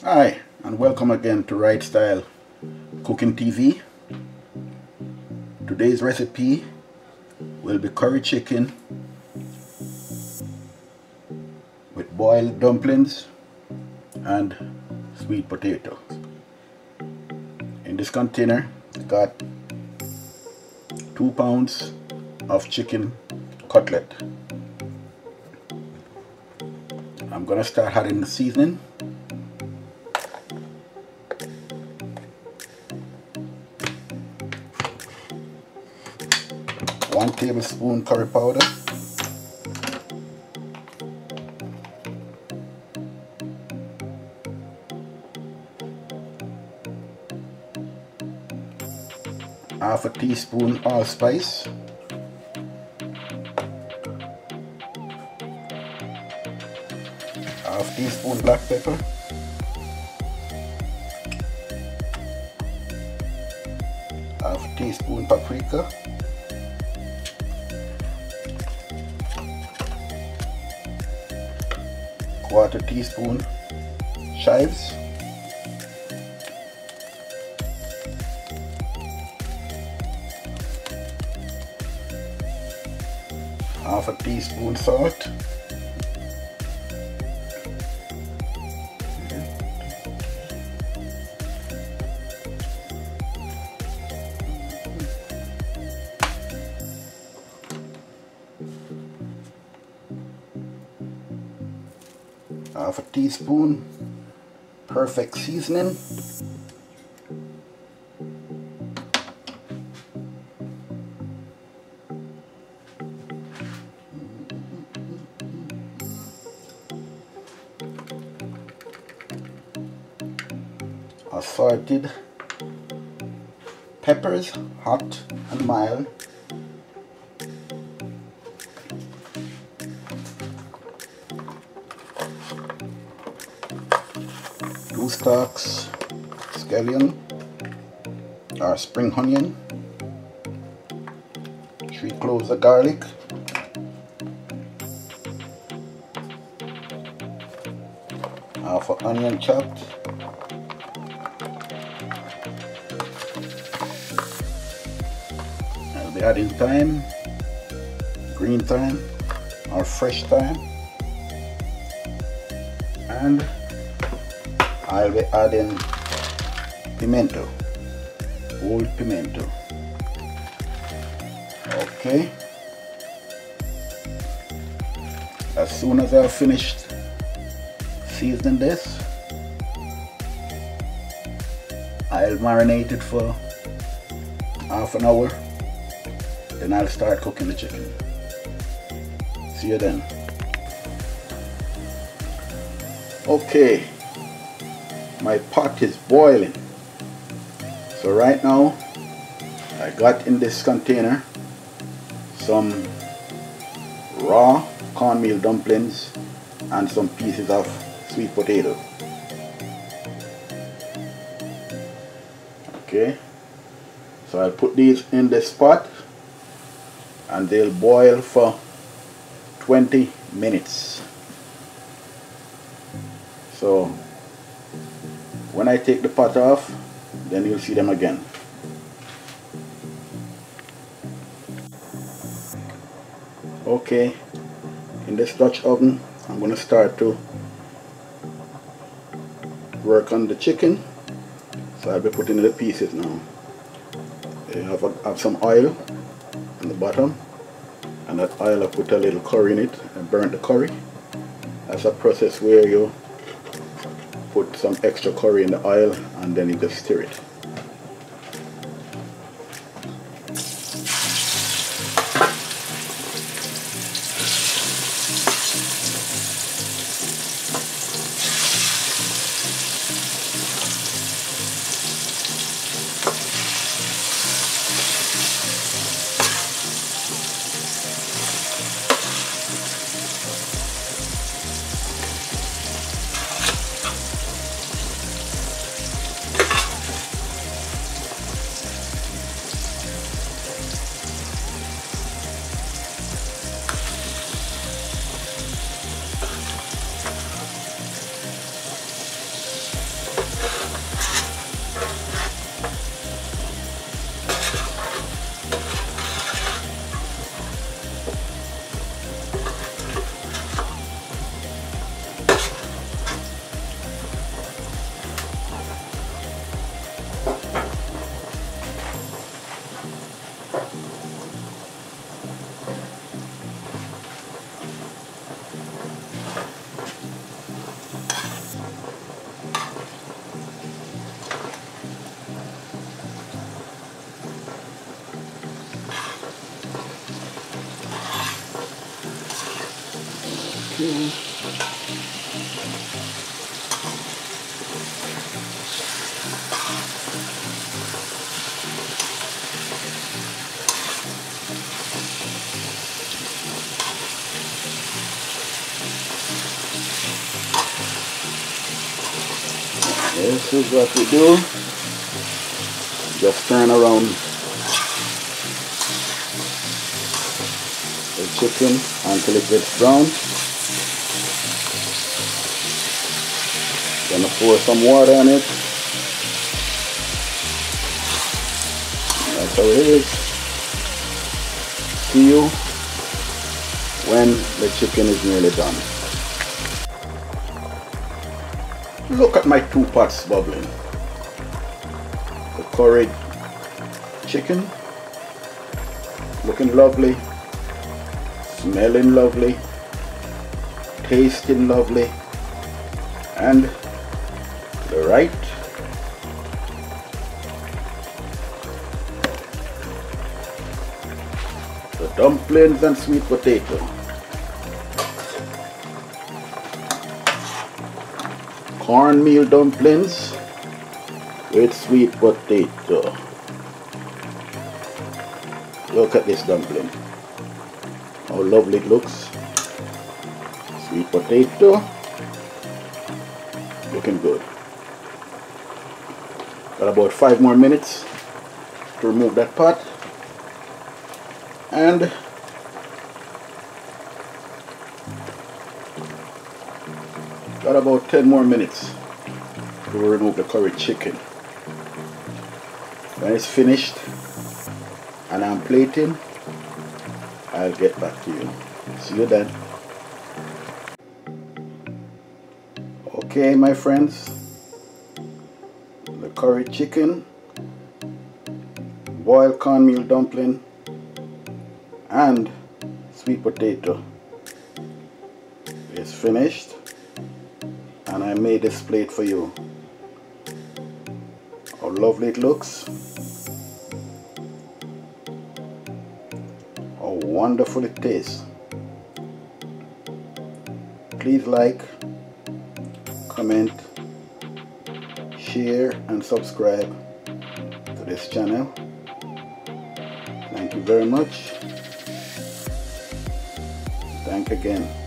Hi, and welcome again to Right Style Cooking TV. Today's recipe will be curry chicken with boiled dumplings and sweet potatoes. In this container, I got 2 pounds of chicken cutlet. I'm gonna start adding the seasoning. One tablespoon curry powder, half a teaspoon allspice, half teaspoon black pepper, half teaspoon paprika, quarter teaspoon chives, half a teaspoon salt, half a teaspoon perfect seasoning, assorted peppers, hot and mild, two stalks scallion or spring onion, 3 cloves of garlic, half an onion chopped, I'll be adding thyme, green thyme or fresh thyme, and I'll be adding pimento, old pimento. Okay. As soon as I've finished seasoning this, I'll marinate it for half an hour. Then I'll start cooking the chicken. See you then. Okay. My pot is boiling. So right now I got in this container some raw cornmeal dumplings and some pieces of sweet potato. Okay, so I'll put these in this pot and they'll boil for 20 minutes. So when I take the pot off, then you'll see them again. Okay, in this Dutch oven, I'm going to start to work on the chicken. So I'll be putting in the pieces now. I have some oil on the bottom, and that oil I put a little curry in it and burnt the curry. That's a process where you put some extra curry in the oil and then you just stir it. here. This is what we do. Just turn around the chicken until it gets brown. Gonna pour some water on it. That's how it is. See you when the chicken is nearly done. Look at my 2 pots bubbling. The curried chicken, looking lovely, smelling lovely, tasting lovely, and the right the dumplings and sweet potato. Cornmeal dumplings with sweet potato. Look at this dumpling. How lovely it looks. Sweet potato. Looking good. Got about 5 more minutes to remove that pot. And got about 10 more minutes to remove the curry chicken. When it's finished and I'm plating, I'll get back to you. See you then. Okay, my friends, the curry chicken, boiled cornmeal dumpling, and sweet potato is finished, and I made this plate for you. How lovely it looks. How wonderful it tastes. Please like, comment, share and subscribe to this channel. Thank you very much. Thank you again.